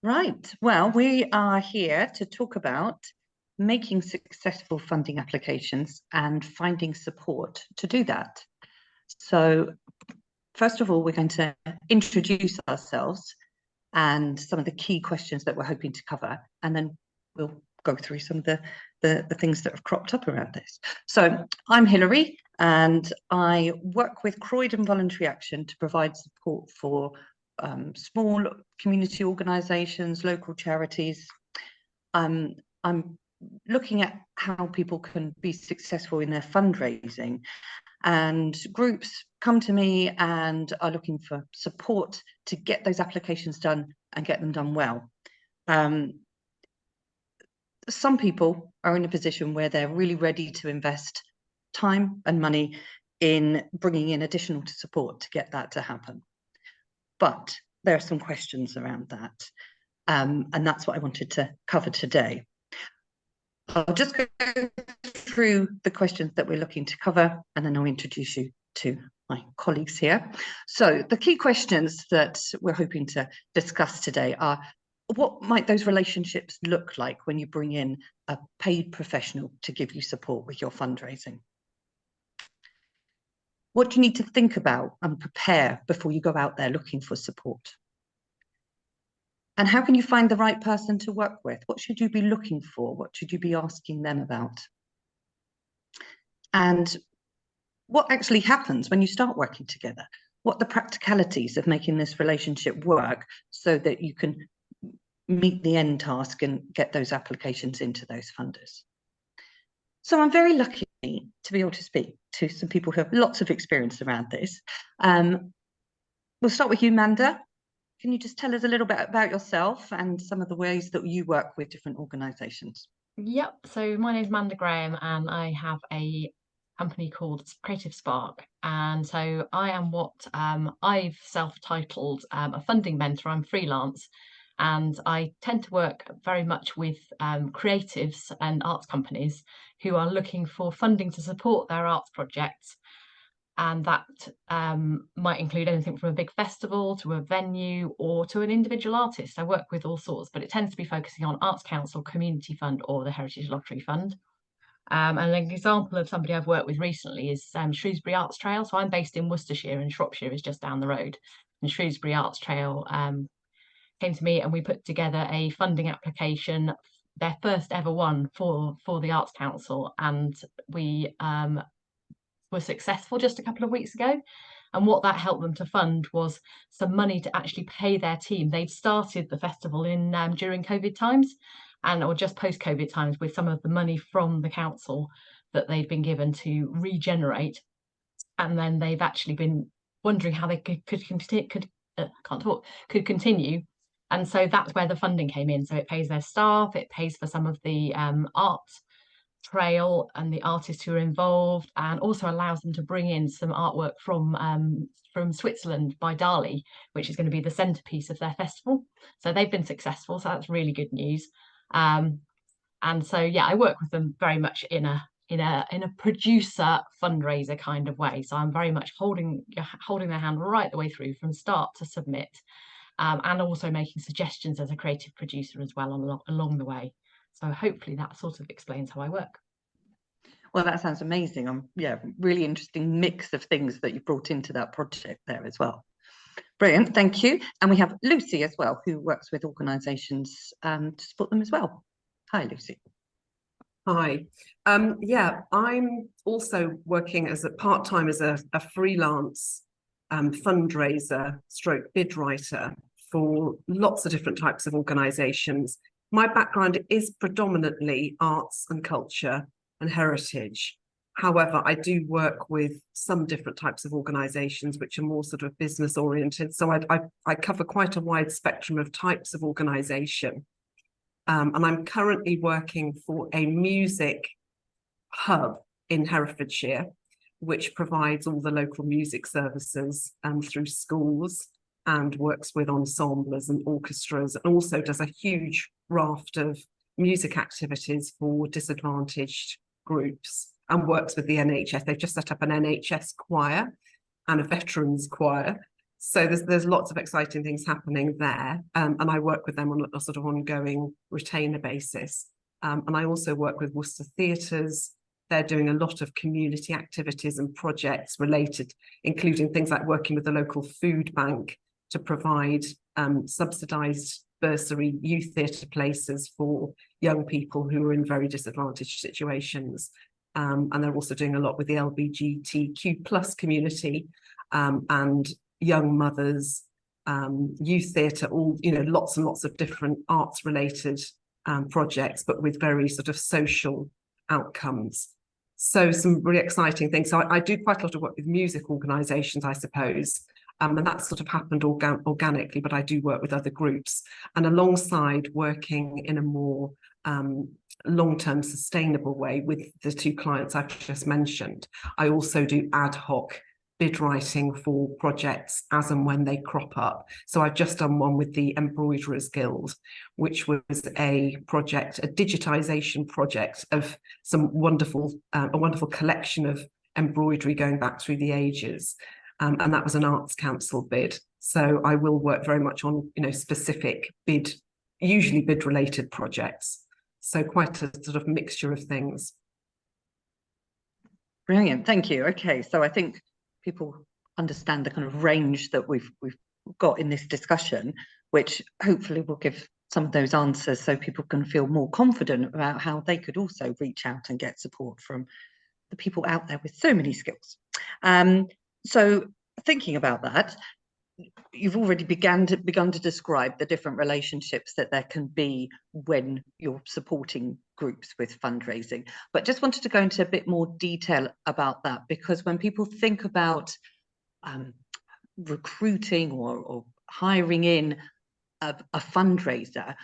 Right. Well, we are here to talk about making successful funding applications and finding support to do that. So, first of all, we're going to introduce ourselves and some of the key questions that we're hoping to cover, and then we'll go through some of the things that have cropped up around this. So, I'm Hilary, and I work with Croydon Voluntary Action to provide support for small community organisations, local charities. I'm looking at how people can be successful in their fundraising, and groups come to me and are looking for support to get those applications done and get them done well. Some people are in a position where they're really ready to invest time and money in bringing in additional support to get that to happen. But there are some questions around that, and that's what I wanted to cover today. I'll just go through the questions that we're looking to cover, and then I'll introduce you to my colleagues here. So the key questions that we're hoping to discuss today are: what might those relationships look like when you bring in a paid professional to give you support with your fundraising? What do you need to think about and prepare before you go out there looking for support? And how can you find the right person to work with? What should you be looking for? What should you be asking them about? And what actually happens when you start working together? What are the practicalities of making this relationship work so that you can meet the end task and get those applications into those funders? So I'm very lucky to be able to speak to some people who have lots of experience around this. We'll start with you, Manda. Can you just tell us a little bit about yourself and some of the ways that you work with different organisations? Yep, so my name is Manda Graham and I have a company called Creative Spark. And so I am what I've self-titled a funding mentor. I'm freelance, and I tend to work very much with creatives and arts companies who are looking for funding to support their arts projects. And that might include anything from a big festival to a venue or to an individual artist. I work with all sorts, but it tends to be focusing on Arts Council, Community Fund, or the Heritage Lottery Fund. And an example of somebody I've worked with recently is Shrewsbury Arts Trail. So I'm based in Worcestershire, and Shropshire is just down the road. And Shrewsbury Arts Trail came to me, and we put together a funding application, their first ever one for the Arts Council, and we were successful just a couple of weeks ago. And what that helped them to fund was some money to actually pay their team. They'd started the festival in during COVID times, or just post-COVID times, with some of the money from the council that they'd been given to regenerate. And then they've actually been wondering how they could continue. And so that's where the funding came in. So it pays their staff, it pays for some of the art trail and the artists who are involved, and also allows them to bring in some artwork from Switzerland by Dali, which is going to be the centerpiece of their festival. So they've been successful, so that's really good news. And so yeah, I work with them very much in a producer fundraiser kind of way. So I'm very much holding their hand right the way through from start to submit, and also making suggestions as a creative producer as well along the way. So hopefully that sort of explains how I work. Well, that sounds amazing. Yeah, really interesting mix of things that you brought into that project there as well. Brilliant, thank you. And we have Lucy as well, who works with organisations to support them as well. Hi, Lucy. Hi. Yeah, I'm also working as a part-time as a freelance fundraiser stroke bid writer for lots of different types of organisations. My background is predominantly arts and culture and heritage. However, I do work with some different types of organisations which are more sort of business oriented. So I cover quite a wide spectrum of types of organisation. And I'm currently working for a music hub in Herefordshire, which provides all the local music services through schools, and works with ensembles and orchestras, and also does a huge raft of music activities for disadvantaged groups, and works with the NHS. They've just set up an NHS choir and a veterans choir, So there's lots of exciting things happening there, and I work with them on a sort of ongoing retainer basis. And I also work with Worcester Theatres. They're doing a lot of community activities and projects related, including things like working with the local food bank to provide subsidised bursary youth theatre places for young people who are in very disadvantaged situations. And they're also doing a lot with the LGBTQ plus community and young mothers, youth theatre, all, you know, lots and lots of different arts related projects, but with very sort of social outcomes. So some really exciting things. So I do quite a lot of work with music organisations, I suppose. And that's sort of happened organically, but I do work with other groups. And alongside working in a more long-term sustainable way with the two clients I've just mentioned, I also do ad hoc bid writing for projects as and when they crop up. So I've just done one with the Embroiderers Guild, which was a project, a digitisation project of some wonderful, a wonderful collection of embroidery going back through the ages. And that was an Arts Council bid. So I will work very much on, you know, specific bid, usually bid related projects. So quite a sort of mixture of things. Brilliant, thank you. Okay, so I think people understand the kind of range that we've got in this discussion, which hopefully will give some of those answers so people can feel more confident about how they could also reach out and get support from the people out there with so many skills. So thinking about that, you've already begun to describe the different relationships that there can be when you're supporting groups with fundraising, but just wanted to go into a bit more detail about that, because when people think about recruiting or hiring in a fundraiser,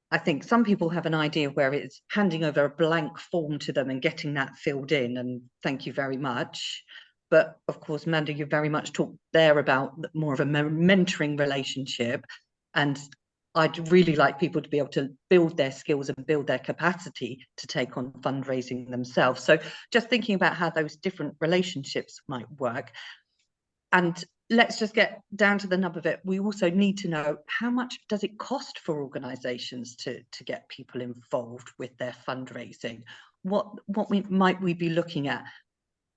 I think some people have an idea where it's handing over a blank form to them and getting that filled in and thank you very much. But of course, Manda, you very much talked there about more of a mentoring relationship. And I'd really like people to be able to build their skills and build their capacity to take on fundraising themselves. So just thinking about how those different relationships might work. And let's just get down to the nub of it. We also need to know, how much does it cost for organisations to get people involved with their fundraising? What might we be looking at?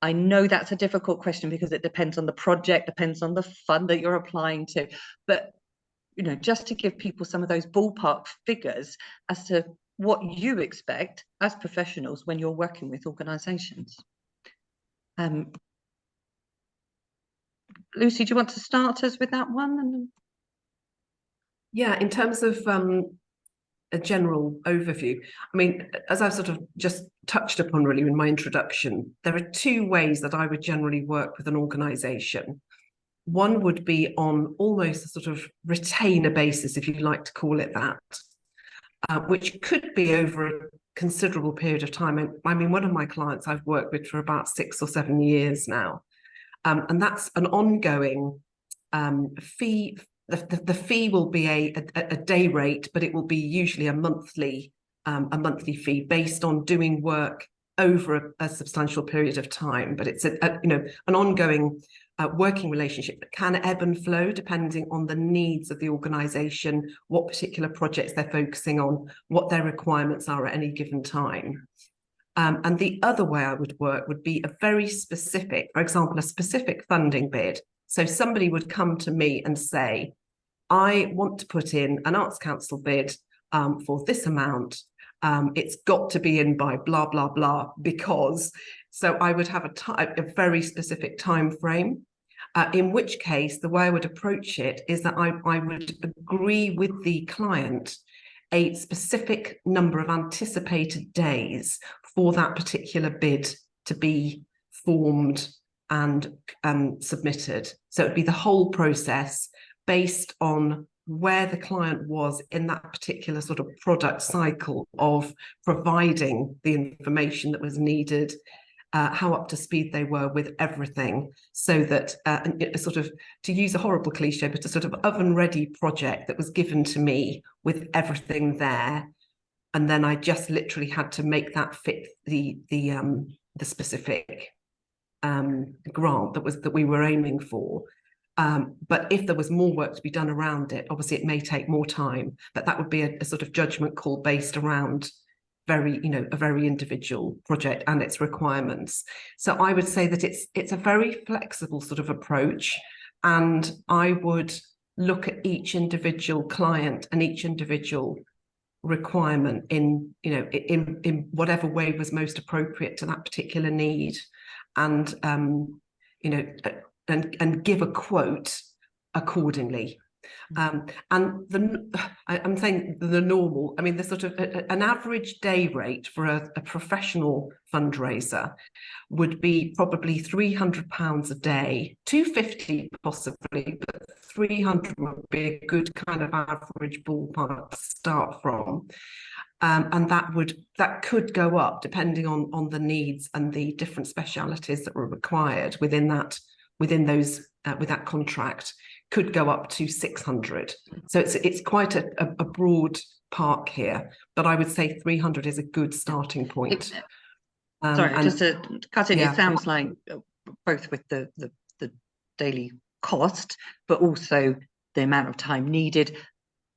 I know that's a difficult question because it depends on the project, depends on the fund that you're applying to, but you know, just to give people some of those ballpark figures as to what you expect as professionals when you're working with organisations. Lucy, do you want to start us with that one? Yeah, in terms of a general overview, I mean, as I've sort of just touched upon really in my introduction, there are two ways that I would generally work with an organisation. One would be on almost a sort of retainer basis, if you like to call it that, which could be over a considerable period of time. I mean, one of my clients I've worked with for about 6 or 7 years now, and that's an ongoing fee. The fee will be a day rate, but it will be usually a monthly fee based on doing work over a substantial period of time. But it's you know, an ongoing working relationship that can ebb and flow depending on the needs of the organisation, what particular projects they're focusing on, what their requirements are at any given time. And the other way I would work would be a very specific, for example, a specific funding bid. So somebody would come to me and say, I want to put in an Arts Council bid for this amount. It's got to be in by blah, blah, blah, because, so I would have a very specific time frame, in which case the way I would approach it is that I would agree with the client a specific number of anticipated days for that particular bid to be formed and submitted. So it'd be the whole process based on where the client was in that particular sort of product cycle of providing the information that was needed, how up to speed they were with everything, so that sort of, to use a horrible cliche, but a sort of oven-ready project that was given to me with everything there, and then I just literally had to make that fit the specific grant that we were aiming for. But if there was more work to be done around it, obviously it may take more time, but that would be a sort of judgment call based around a very individual project and its requirements. So I would say that it's a very flexible sort of approach, and I would look at each individual client and each individual requirement in whatever way was most appropriate to that particular need, and and give a quote accordingly. And I'm saying the normal, I mean, the sort of an average day rate for a professional fundraiser would be probably £300 a day, 250 possibly, but 300 would be a good kind of average ballpark to start from. And that could go up depending on the needs and the different specialities that were required within those with that contract, could go up to 600. So it's quite a broad park here, but I would say 300 is a good starting point. Sorry, just to cut in, yeah. It sounds like both with the daily cost, but also the amount of time needed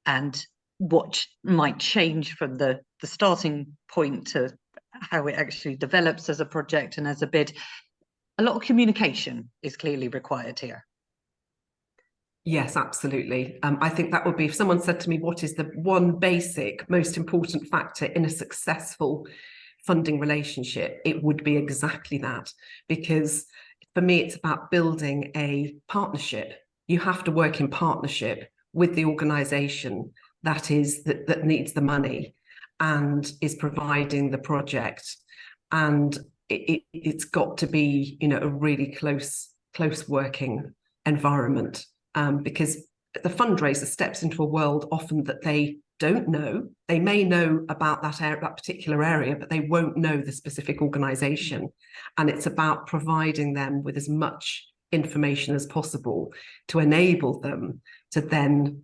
and what might change from the starting point to how it actually develops as a project and as a bid. A lot of communication is clearly required here. Yes, absolutely. I think that would be, if someone said to me, what is the one basic, most important factor in a successful funding relationship, it would be exactly that. Because for me, it's about building a partnership. You have to work in partnership with the organisation that needs the money and is providing the project. And it's got to be, a really close working environment. Because the fundraiser steps into a world often that they don't know. They may know about that particular area, but they won't know the specific organisation. And it's about providing them with as much information as possible to enable them to then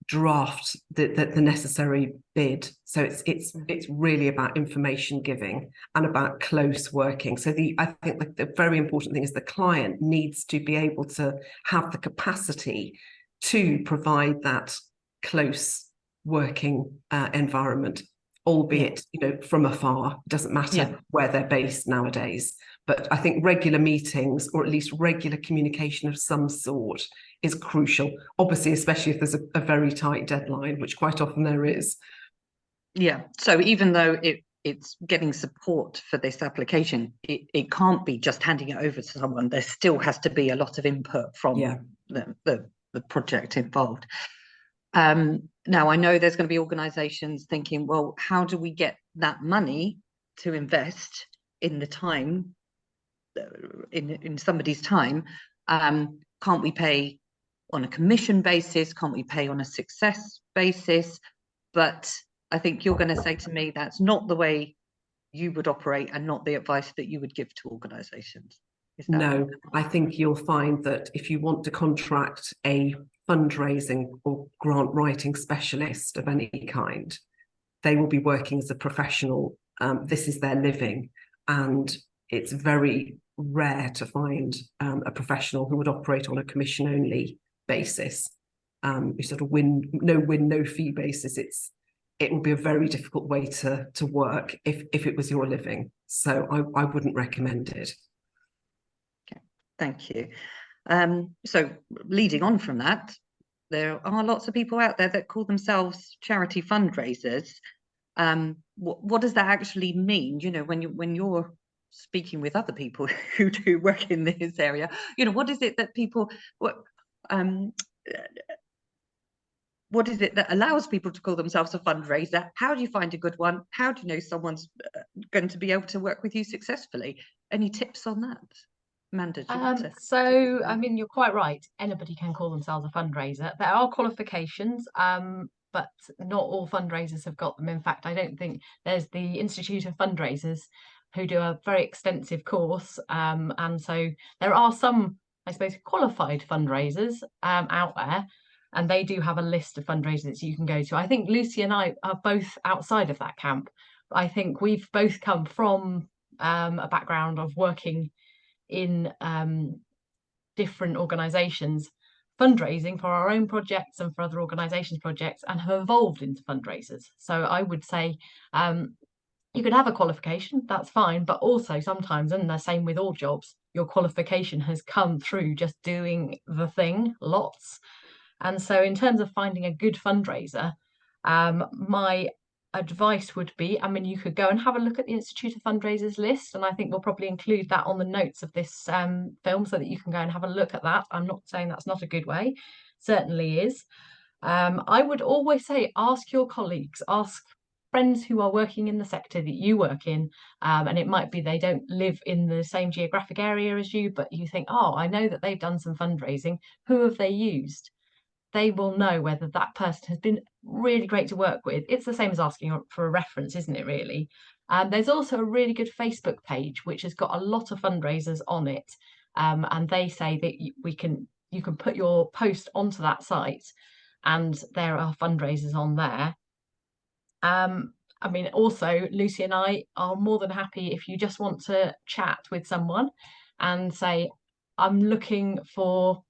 draft the necessary bid. So it's really about information giving and about close working. So I think the very important thing is the client needs to be able to have the capacity to provide that close working environment, albeit from afar. It doesn't matter where they're based nowadays. But I think regular meetings, or at least regular communication of some sort, is crucial, obviously, especially if there's a very tight deadline, which quite often there is. Yeah, so even though it's getting support for this application, it can't be just handing it over to someone. There still has to be a lot of input from the project involved. Now, I know there's going to be organisations thinking, well, how do we get that money to invest in the time, in somebody's time? Can't we pay on a commission basis? Can't we pay on a success basis? But I think you're going to say to me that's not the way you would operate and not the advice that you would give to organisations. No, I think you'll find that if you want to contract a fundraising or grant writing specialist of any kind, they will be working as a professional. This is their living, and it's very rare to find a professional who would operate on a commission only basis. You sort of no fee basis. It would be a very difficult way to work if it was your living. So I wouldn't recommend it. Okay, thank you. So leading on from that, there are lots of people out there that call themselves charity fundraisers. What does that actually mean? When you're speaking with other people who do work in this area, what is it that people what is it that allows people to call themselves a fundraiser? How do you find a good one? How do you know someone's going to be able to work with you successfully? Any tips on that, Manda? So, I mean, you're quite right. Anybody can call themselves a fundraiser. There are qualifications, but not all fundraisers have got them. In fact, I don't think there's the Institute of Fundraisers who do a very extensive course. And so there are some, I suppose, qualified fundraisers out there. And they do have a list of fundraisers you can go to. I think Lucy and I are both outside of that camp. But I think we've both come from a background of working in different organisations fundraising for our own projects and for other organisations' projects, and have evolved into fundraisers. So I would say you could have a qualification, that's fine, but also sometimes, and the same with all jobs, your qualification has come through just doing the thing lots. And so in terms of finding a good fundraiser, my advice would be, I mean, you could go and have a look at the Institute of Fundraisers list, and I think we'll probably include that on the notes of this film so that you can go and have a look at that. I'm not saying that's not a good way, certainly is. I would always say ask your colleagues, ask friends who are working in the sector that you work in, and it might be they don't live in the same geographic area as you, but you think, oh, I know that they've done some fundraising. Who have they used? They will know whether that person has been really great to work with. It's the same as asking for a reference, isn't it, really? There's also a really good Facebook page which has got a lot of fundraisers on it, and they say that you can put your post onto that site, and there are fundraisers on there. I mean, also, Lucy and I are more than happy if you just want to chat with someone and say, I'm looking for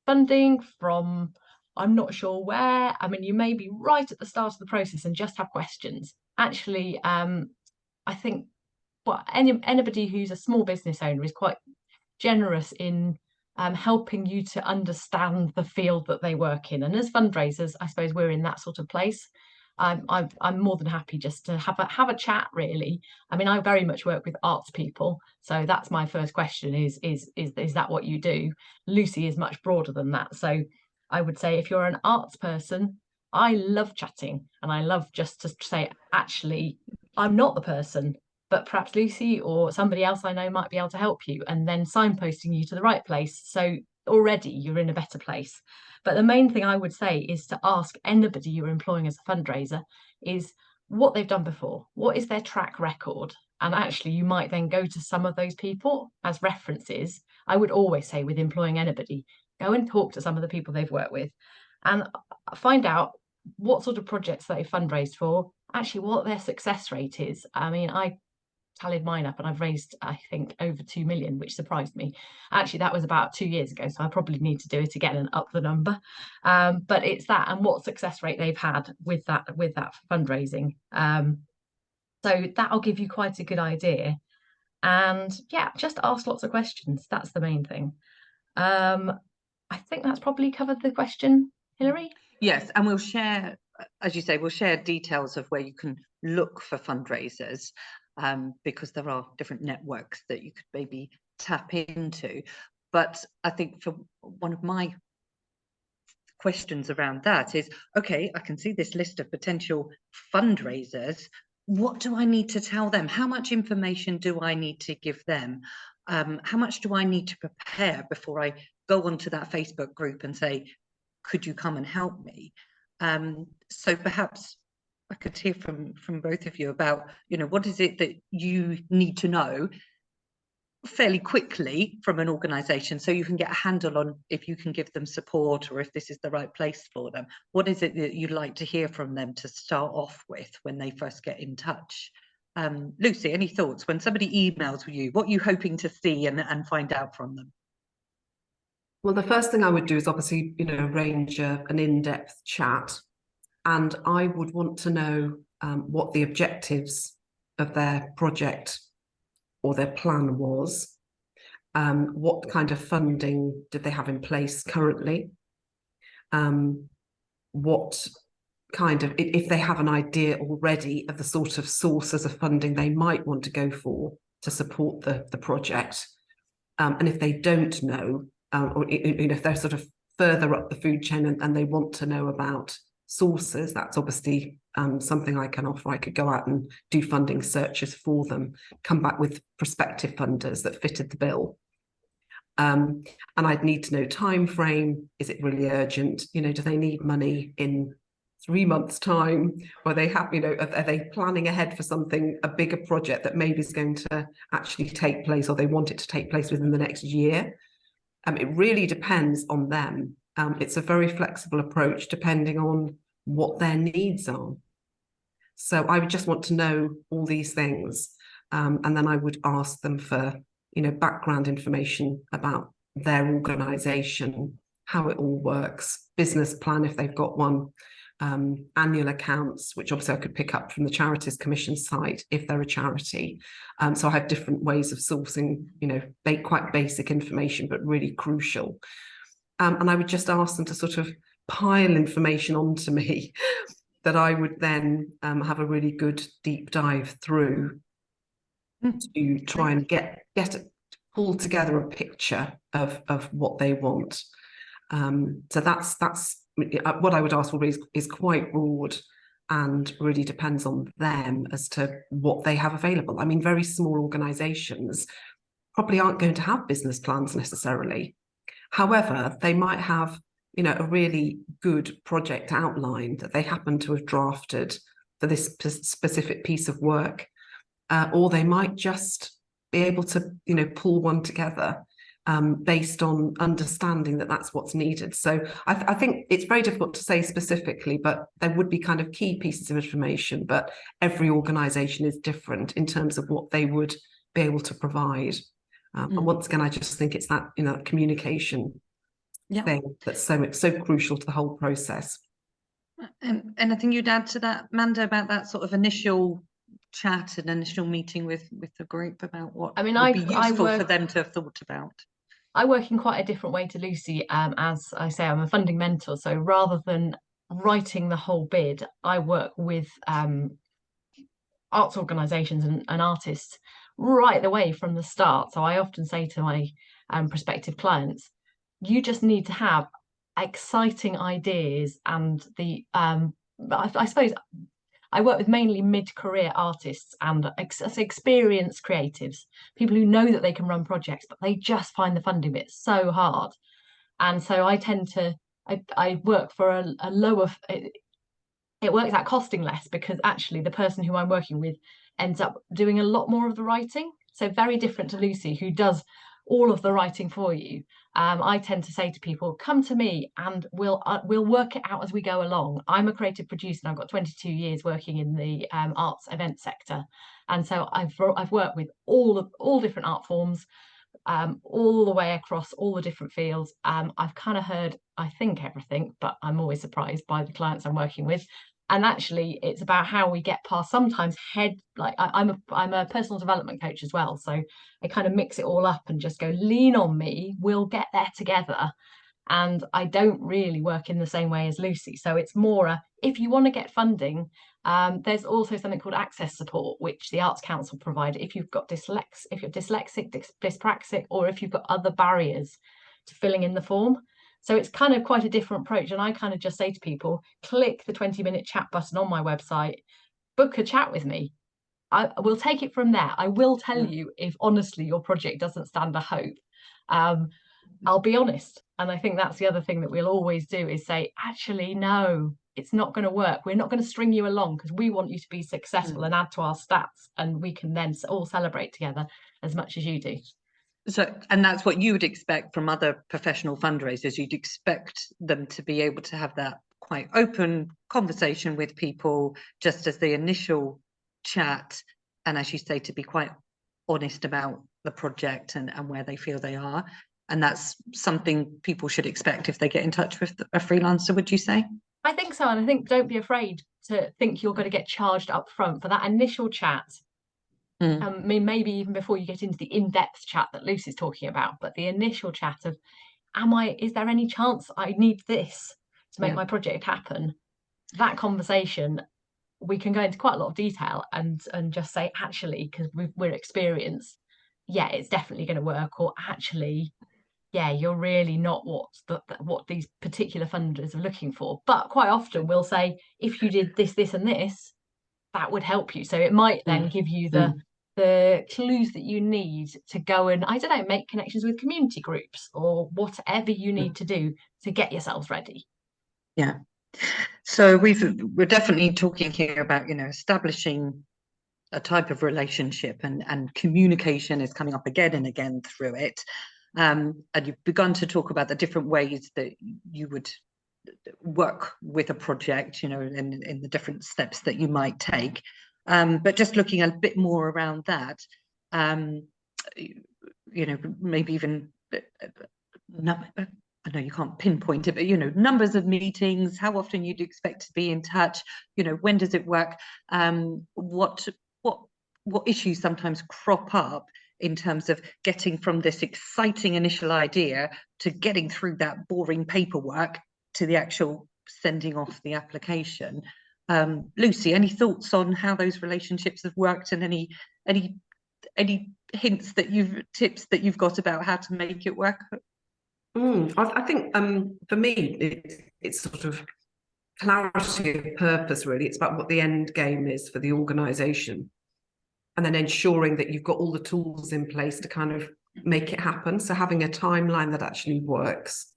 funding from, I'm not sure where. I mean, you may be right at the start of the process and just have questions. Actually, I think anybody who's a small business owner is quite generous in helping you to understand the field that they work in. And as fundraisers, I suppose we're in that sort of place. I'm more than happy just to have a chat, really. I mean, I very much work with arts people, so that's my first question: is that what you do? Lucy is much broader than that, so I would say if you're an arts person, I love chatting, and I love just to say, actually, I'm not the person, but perhaps Lucy or somebody else I know might be able to help you, and then signposting you to the right place. So already you're in a better place. But the main thing I would say is to ask anybody you're employing as a fundraiser is what they've done before. What is their track record? And actually, you might then go to some of those people as references. I would always say with employing anybody, go and talk to some of the people they've worked with and find out what sort of projects they've fundraised for, actually what their success rate is. I mean, I tallied mine up and I've raised, I think, over 2 million, which surprised me. Actually, that was about 2 years ago, so I probably need to do it again and up the number. But it's that, and what success rate they've had with that fundraising. So that'll give you quite a good idea. And yeah, just ask lots of questions. That's the main thing. I think that's probably covered the question, Hilary. Yes, and we'll share, as you say, we'll share details of where you can look for fundraisers, because there are different networks that you could maybe tap into. But I think for one of my questions around that is, okay, I can see this list of potential fundraisers. What do I need to tell them? How much information do I need to give them? How much do I need to prepare before I go onto that Facebook group and say, could you come and help me? So perhaps I could hear from both of you about, what is it that you need to know fairly quickly from an organisation so you can get a handle on if you can give them support or if this is the right place for them. What is it that you'd like to hear from them to start off with when they first get in touch? Lucy, any thoughts when somebody emails you? What are you hoping to see and find out from them? Well, the first thing I would do is obviously, arrange an in-depth chat, and I would want to know what the objectives of their project or their plan was. What kind of funding did they have in place currently? What kind of, if they have an idea already of the sort of sources of funding they might want to go for to support the project. And if they don't know, or if they're sort of further up the food chain and they want to know about sources, that's obviously something I can offer. I could go out and do funding searches for them, come back with prospective funders that fitted the bill. And I'd need to know time frame. Is it really urgent? Do they need money in 3 months' time? Or are they happy? Are they planning ahead for something, a bigger project that maybe is going to actually take place, or they want it to take place within the next year? It really depends on them. It's a very flexible approach depending on what their needs are. So I would just want to know all these things, and then I would ask them for background information about their organisation, how it all works, business plan if they've got one, annual accounts, which obviously I could pick up from the Charities Commission site if they're a charity. So I have different ways of sourcing, you know, quite basic information, but really crucial. And I would just ask them to sort of pile information onto me that I would then have a really good deep dive through to try and pull together a picture of what they want. So that's what I would ask for is quite broad and really depends on them as to what they have available. I mean, very small organisations probably aren't going to have business plans necessarily. However, they might have, you know, a really good project outline that they happen to have drafted for this specific piece of work, or they might just be able to, you know, pull one together based on understanding that that's what's needed. So I think it's very difficult to say specifically, but there would be kind of key pieces of information, but every organisation is different in terms of what they would be able to provide. And once again, I just think it's that, you know, communication thing that's so crucial to the whole process. And anything you'd add to that, Manda, about that sort of initial chat and initial meeting with the group about what would be useful for them to have thought about? I work in quite a different way to Lucy. As I say, I'm a funding mentor. So rather than writing the whole bid, I work with arts organisations and artists right the way from the start. So I often say to my prospective clients, you just need to have exciting ideas and I suppose I work with mainly mid-career artists and experienced creatives, people who know that they can run projects, but they just find the funding bit so hard. And so I tend to, I work for a lower, it works out costing less because actually the person who I'm working with ends up doing a lot more of the writing. So very different to Lucy, who does all of the writing for you. I tend to say to people, come to me and we'll work it out as we go along. I'm a creative producer and I've got 22 years working in the arts event sector. And so I've worked with all different art forms, all the way across all the different fields. I've kind of heard, I think, everything, but I'm always surprised by the clients I'm working with. And actually, it's about how we get past sometimes I'm a personal development coach as well. So I kind of mix it all up and just go, lean on me, we'll get there together. And I don't really work in the same way as Lucy. So it's more if you want to get funding, there's also something called access support, which the Arts Council provide if you've got if you're dyslexic, dyspraxic, or if you've got other barriers to filling in the form. So it's kind of quite a different approach. And I kind of just say to people, click the 20-minute chat button on my website, book a chat with me. I will take it from there. I will tell you if honestly your project doesn't stand a hope. I'll be honest. And I think that's the other thing that we'll always do is say, actually, no, it's not going to work. We're not going to string you along because we want you to be successful and add to our stats. And we can then all celebrate together as much as you do. So, and that's what you would expect from other professional fundraisers. You'd expect them to be able to have that quite open conversation with people just as the initial chat. And as you say, to be quite honest about the project and where they feel they are. And that's something people should expect if they get in touch with a freelancer, would you say? I think so. And I think don't be afraid to think you're going to get charged up front for that initial chat. I mean, maybe even before you get into the in-depth chat that Lucy's talking about, but the initial chat of, is there any chance I need this to make my project happen? That conversation, we can go into quite a lot of detail and just say, actually, because we're experienced, yeah, it's definitely going to work, or actually, yeah, you're really not what these particular funders are looking for. But quite often we'll say, if you did this, this, and this, that would help you. So it might then give you the clues that you need to go and, I don't know, make connections with community groups or whatever you need to do to get yourselves ready. Yeah. So we're definitely talking here about, establishing a type of relationship, and communication is coming up again and again through it. And you've begun to talk about the different ways that you would work with a project, in the different steps that you might take. But just looking a bit more around that, maybe even I know you can't pinpoint it, but you know, numbers of meetings, how often you'd expect to be in touch, you know, when does it work, what issues sometimes crop up in terms of getting from this exciting initial idea to getting through that boring paperwork to the actual sending off the application. Lucy, any thoughts on how those relationships have worked, and any hints that tips that you've got about how to make it work? I think for me, it's sort of clarity of purpose, really. It's about what the end game is for the organisation, and then ensuring that you've got all the tools in place to kind of make it happen. So having a timeline that actually works,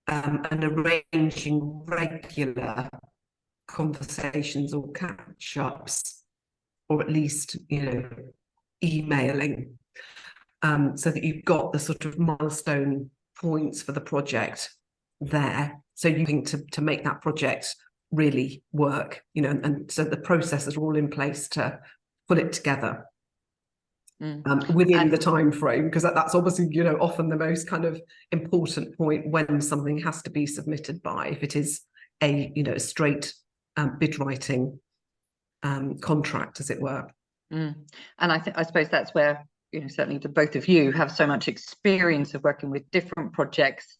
and arranging regular conversations or catch-ups, or at least, you know, emailing, so that you've got the sort of milestone points for the project there, so you think to make that project really work, you know, and so the processes are all in place to put it together within the time frame, because that's obviously, you know, often the most kind of important point when something has to be submitted by, if it is a, you know, a straight bid writing contract, as it were. And I suppose that's where, you know, certainly the both of you have so much experience of working with different projects,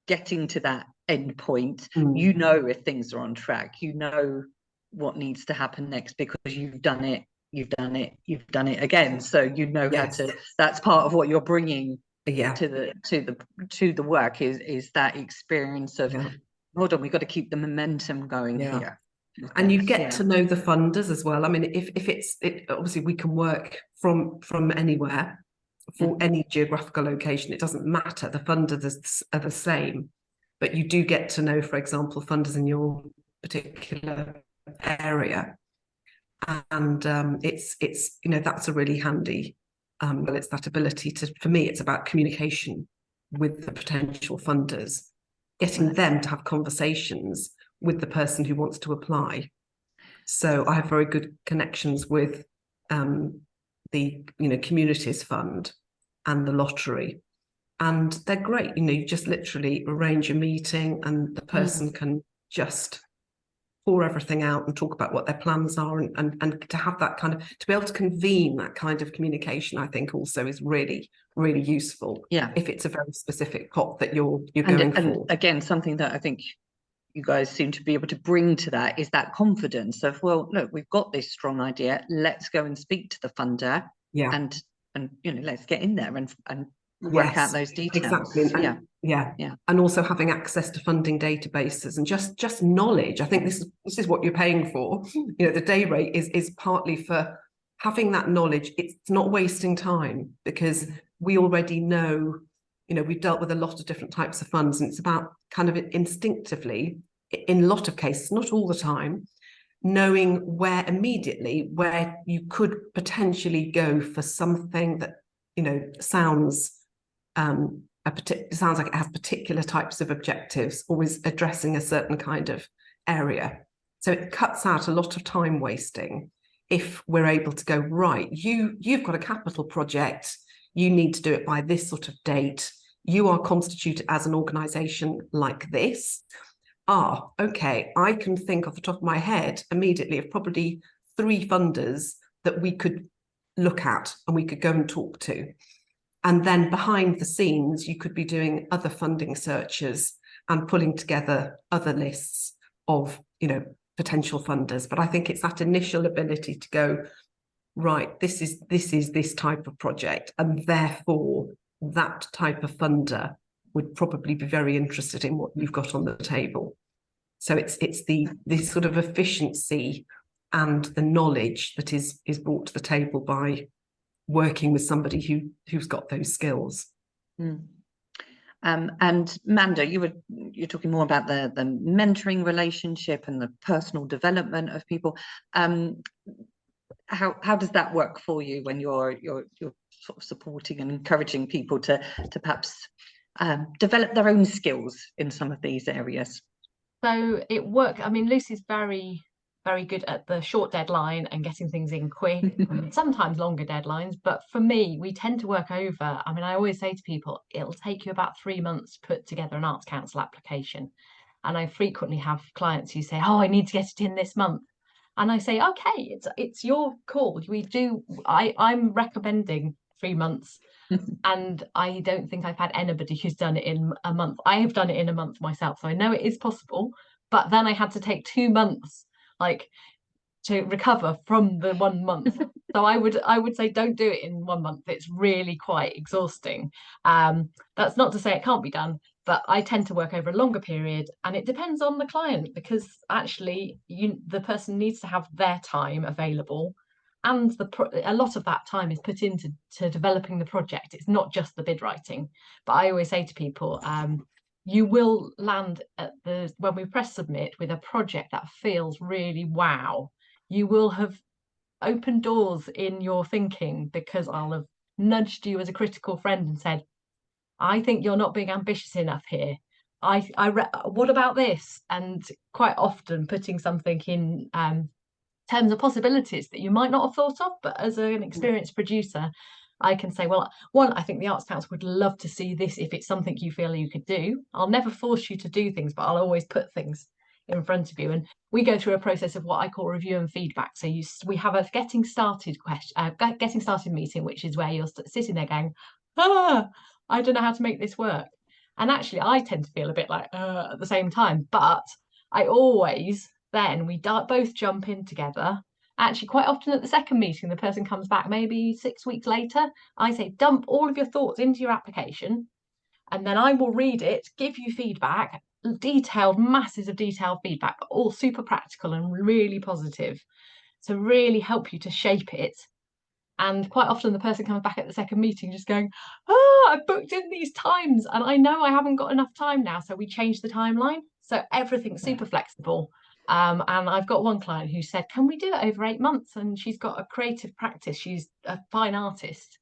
getting to that end point. You know if things are on track, you know what needs to happen next, because you've done it again, so you know how to, that's part of what you're bringing to the work, is that experience of hold on, we've got to keep the momentum going here. And you get to know the funders as well. I mean, if it's obviously we can work from anywhere, for any geographical location, it doesn't matter, the funders are the same, but you do get to know, for example, funders in your particular area, and it's you know, that's a really handy, well, it's that ability to, for me, it's about communication with the potential funders, getting them to have conversations with the person who wants to apply. So I have very good connections with the, you know, Communities Fund and the lottery, and they're great. You know, you just literally arrange a meeting and the person can just pour everything out and talk about what their plans are, and to have that kind of, to be able to convene that kind of communication, I think also is really, really useful. If it's a very specific pot that you're going for. And again, something that I think you guys seem to be able to bring to that is that confidence of, well, look, we've got this strong idea, let's go and speak to the funder, and you know, let's get in there and work out those details. Exactly. And also having access to funding databases and just knowledge. I think this is what you're paying for. You know, the day rate is partly for having that knowledge. It's not wasting time, because we already know, you know, we've dealt with a lot of different types of funds, and it's about kind of instinctively, in a lot of cases, not all the time, knowing where immediately where you could potentially go for something that, you know, sounds like it has particular types of objectives, or is addressing a certain kind of area. So it cuts out a lot of time wasting if we're able to go, right, you've got a capital project, you need to do it by this sort of date, you are constituted as an organisation like this. Okay, I can think off the top of my head immediately of probably 3 funders that we could look at and we could go and talk to. And then behind the scenes, you could be doing other funding searches and pulling together other lists of, you know, potential funders. But I think it's that initial ability to go, right, this is this type of project, and therefore that type of funder would probably be very interested in what you've got on the table. So it's the sort of efficiency and the knowledge that is brought to the table by working with somebody who's got those skills. And Manda, you're talking more about the mentoring relationship and the personal development of people. How does that work for you when you're sort of supporting and encouraging people to perhaps develop their own skills in some of these areas? So it worked. I mean, Lucy's very very good at the short deadline and getting things in quick, sometimes longer deadlines. But for me, we tend to work over. I mean, I always say to people, it'll take you about 3 months to put together an Arts Council application. And I frequently have clients who say, oh, I need to get it in this month. And I say, okay, it's your call. I'm recommending 3 months. And I don't think I've had anybody who's done it in a month. I have done it in a month myself, so I know it is possible. But then I had to take 2 months, like, to recover from the 1 month. So I would say don't do it in 1 month. It's really quite exhausting. That's not to say it can't be done, but I tend to work over a longer period, and it depends on the client, because actually the person needs to have their time available, and a lot of that time is put into developing the project. It's not just the bid writing. But I always say to people, you will land at when we press submit with a project that feels really wow. You will have opened doors in your thinking, because I'll have nudged you as a critical friend and said, I think you're not being ambitious enough here. What about this? And quite often putting something in terms of possibilities that you might not have thought of, but as an experienced producer, I can say, well, one, I think the Arts Council would love to see this if it's something you feel you could do. I'll never force you to do things, but I'll always put things in front of you. And we go through a process of what I call review and feedback. So we have a getting started meeting, which is where you're sitting there going, I don't know how to make this work. And actually, I tend to feel a bit like at the same time, but I always then we both jump in together. Actually, quite often at the second meeting, the person comes back maybe 6 weeks later. I say, dump all of your thoughts into your application, and then I will read it, give you feedback, masses of detailed feedback, but all super practical and really positive to really help you to shape it. And quite often the person comes back at the second meeting just going, I booked in these times and I know I haven't got enough time now. So we changed the timeline. So everything's super flexible. And I've got one client who said, can we do it over 8 months? And she's got a creative practice. She's a fine artist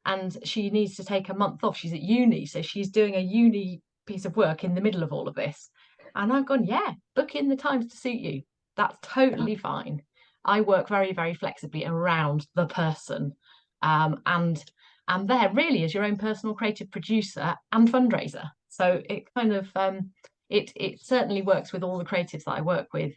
and she needs to take a month off. She's at uni. So she's doing a uni piece of work in the middle of all of this. And I've gone, yeah, book in the times to suit you. That's totally fine. I work very, very flexibly around the person, and there really is your own personal creative producer and fundraiser. So it kind of it certainly works with all the creatives that I work with,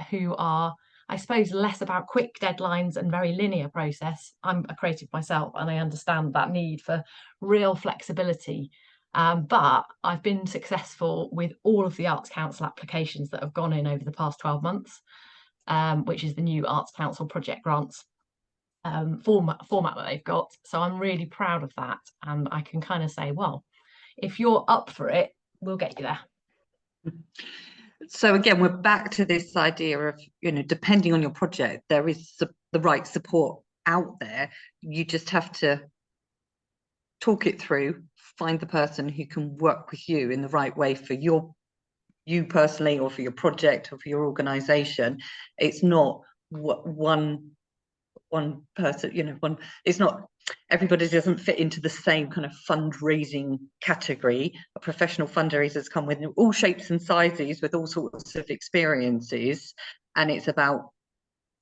who are, I suppose, less about quick deadlines and very linear process. I'm a creative myself, and I understand that need for real flexibility. But I've been successful with all of the Arts Council applications that have gone in over the past 12 months. Which is the new Arts Council project grants format that they've got. So I'm really proud of that. And I can kind of say, well, if you're up for it, we'll get you there. So again, we're back to this idea of, depending on your project, there is the right support out there. You just have to talk it through, find the person who can work with you in the right way for you personally, or for your project, or for your organization. It's not one person, it's not, everybody doesn't fit into the same kind of fundraising category. Professional fundraisers come with all shapes and sizes, with all sorts of experiences, and it's about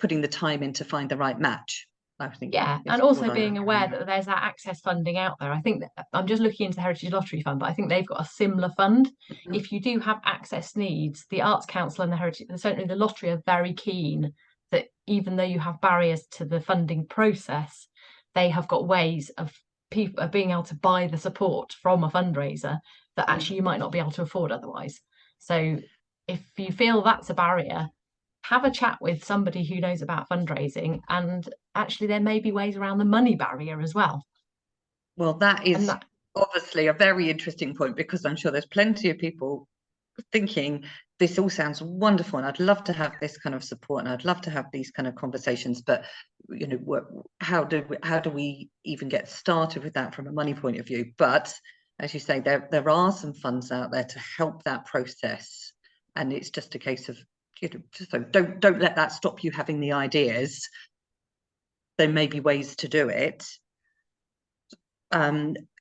putting the time in to find the right match. I think, yeah, and also being aware that there's that access funding out there. I think that I'm just looking into the Heritage Lottery Fund, but I think they've got a similar fund. If you do have access needs, the Arts Council and the Heritage, certainly the lottery, are very keen that even though you have barriers to the funding process, they have got ways of people being able to buy the support from a fundraiser that actually you might not be able to afford otherwise. So if you feel that's a barrier, have a chat with somebody who knows about fundraising, and actually there may be ways around the money barrier as well. Well, that is obviously a very interesting point, because I'm sure there's plenty of people thinking this all sounds wonderful and I'd love to have this kind of support and I'd love to have these kind of conversations, but how do we even get started with that from a money point of view? But as you say, there are some funds out there to help that process, and it's just a case of, so don't let that stop you having the ideas. There may be ways to do it.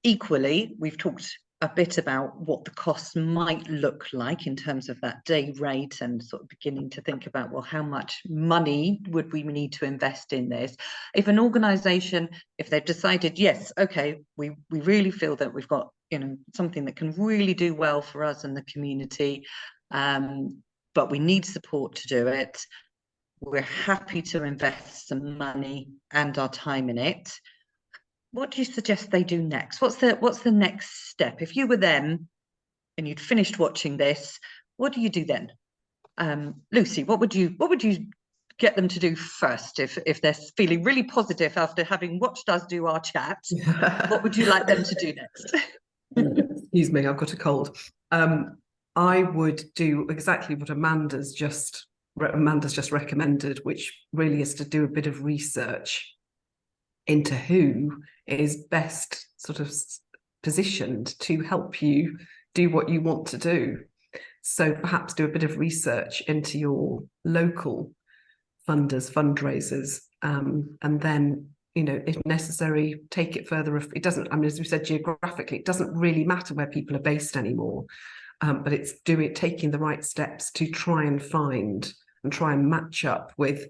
Equally, we've talked a bit about what the costs might look like in terms of that day rate, and sort of beginning to think about, well, how much money would we need to invest in this? If an organisation, if they've decided, yes, okay, we really feel that we've got, you know, something that can really do well for us and the community, but we need support to do it, we're happy to invest some money and our time in it. What do you suggest they do next? What's the next step? If you were them and you'd finished watching this, what do you do then? Lucy, what would you get them to do first if they're feeling really positive after having watched us do our chat? What would you like them to do next? Excuse me, I've got a cold. I would do exactly what Amanda's just recommended, which really is to do a bit of research into who is best sort of positioned to help you do what you want to do. So perhaps do a bit of research into your local funders, fundraisers, and then, you know, if necessary, take it further. It doesn't, I mean, as we said, geographically, it doesn't really matter where people are based anymore, but it's taking the right steps to try and find and try and match up with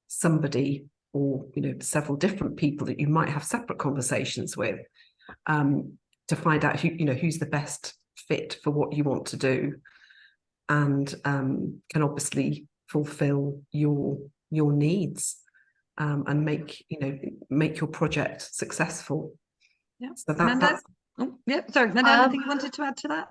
somebody, or, you know, several different people that you might have separate conversations with, to find out who, you know, who's the best fit for what you want to do, and can obviously fulfill your needs, and make your project successful. Yeah. So that's Sorry, Manda, anything you wanted to add to that?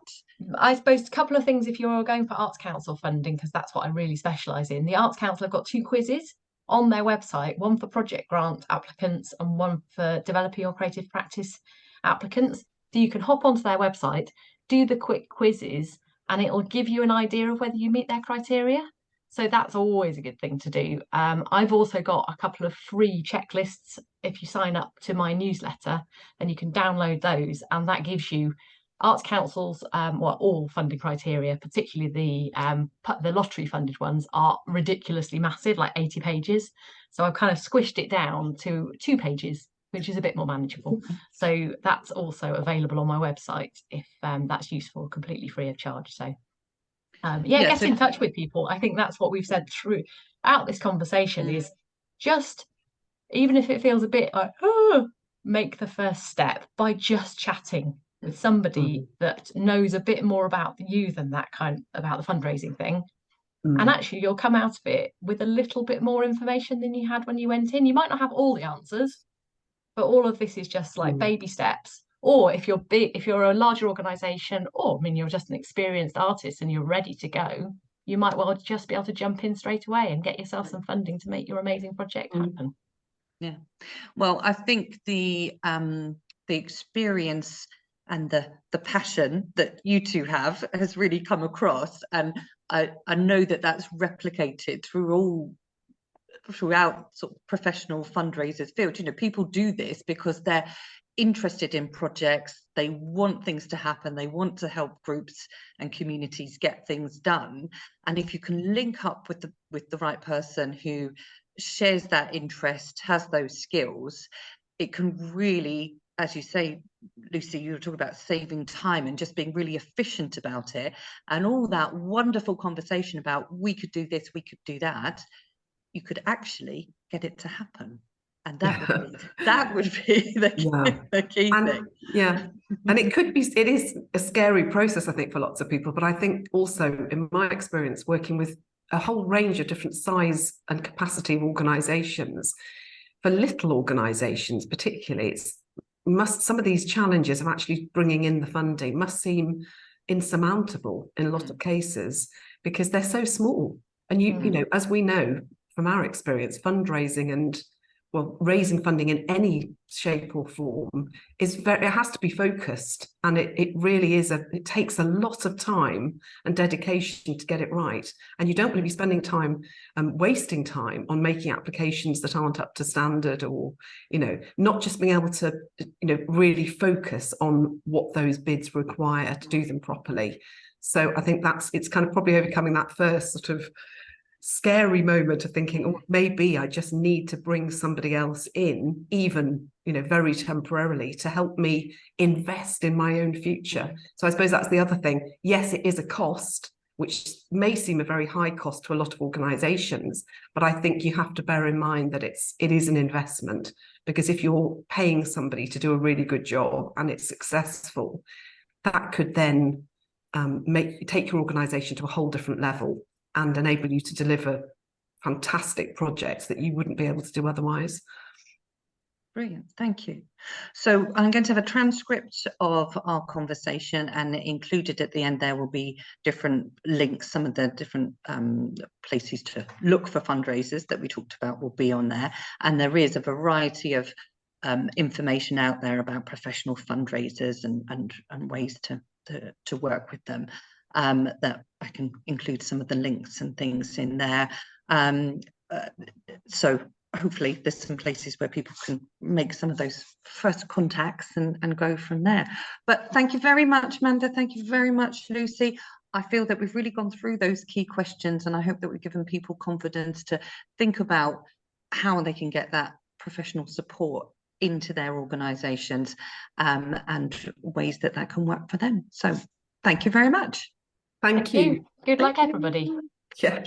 I suppose a couple of things if you're going for Arts Council funding, because that's what I really specialise in. The Arts Council have got 2 quizzes on their website, one for project grant applicants and one for developer your creative practice applicants. So you can hop onto their website, do the quick quizzes, and it'll give you an idea of whether you meet their criteria. So that's always a good thing to do. I've also got a couple of free checklists if you sign up to my newsletter, and you can download those, and that gives you Arts Council's, well, all funding criteria, particularly the lottery funded ones, are ridiculously massive, like 80 pages. So I've kind of squished it down to 2 pages, which is a bit more manageable. So that's also available on my website if that's useful, completely free of charge. So get in touch with people. I think that's what we've said throughout this conversation is just, even if it feels a bit like, make the first step by just chatting with somebody that knows a bit more about you than that about the fundraising thing. And actually you'll come out of it with a little bit more information than you had when you went in. You might not have all the answers, but all of this is just like baby steps. Or if you're big, if you're a larger organization, or I mean, you're just an experienced artist and you're ready to go, you might well just be able to jump in straight away and get yourself some funding to make your amazing project happen. Yeah, well, I think the experience and the passion that you two have has really come across, and I know that that's replicated throughout sort of professional fundraisers field. You know, people do this because they're interested in projects, they want things to happen, they want to help groups and communities get things done, and if you can link up with the right person who shares that interest, has those skills, it can really, as you say, Lucy, you were talking about saving time and just being really efficient about it, and all that wonderful conversation about we could do this, we could do that, you could actually get it to happen. And that would be the key thing. Yeah, and it is a scary process, I think, for lots of people. But I think also, in my experience, working with a whole range of different size and capacity of organisations, for little organisations particularly, some of these challenges of actually bringing in the funding must seem insurmountable in a lot of cases because they're so small. And you know, as we know from our experience, fundraising and raising funding in any shape or form it has to be focused, and it really is it takes a lot of time and dedication to get it right, and you don't want to be spending time wasting time on making applications that aren't up to standard, or, you know, not just being able to, you know, really focus on what those bids require to do them properly. So I think it's kind of probably overcoming that first sort of scary moment of thinking, oh, maybe I just need to bring somebody else in, even, you know, very temporarily, to help me invest in my own future. So I suppose that's the other thing. Yes, it is a cost, which may seem a very high cost to a lot of organizations, but I think you have to bear in mind that it is an investment, because if you're paying somebody to do a really good job and it's successful, that could then take your organization to a whole different level and enable you to deliver fantastic projects that you wouldn't be able to do otherwise. Brilliant, thank you. So I'm going to have a transcript of our conversation, and included at the end there will be different links. Some of the different places to look for fundraisers that we talked about will be on there, and there is a variety of information out there about professional fundraisers and ways to work with them, that I can include some of the links and things in there. So hopefully there's some places where people can make some of those first contacts and go from there. But thank you very much, Manda. Thank you very much, Lucy. I feel that we've really gone through those key questions, and I hope that we've given people confidence to think about how they can get that professional support into their organisations, and ways that can work for them. So thank you very much. Thank you. Good luck, everybody. Yeah.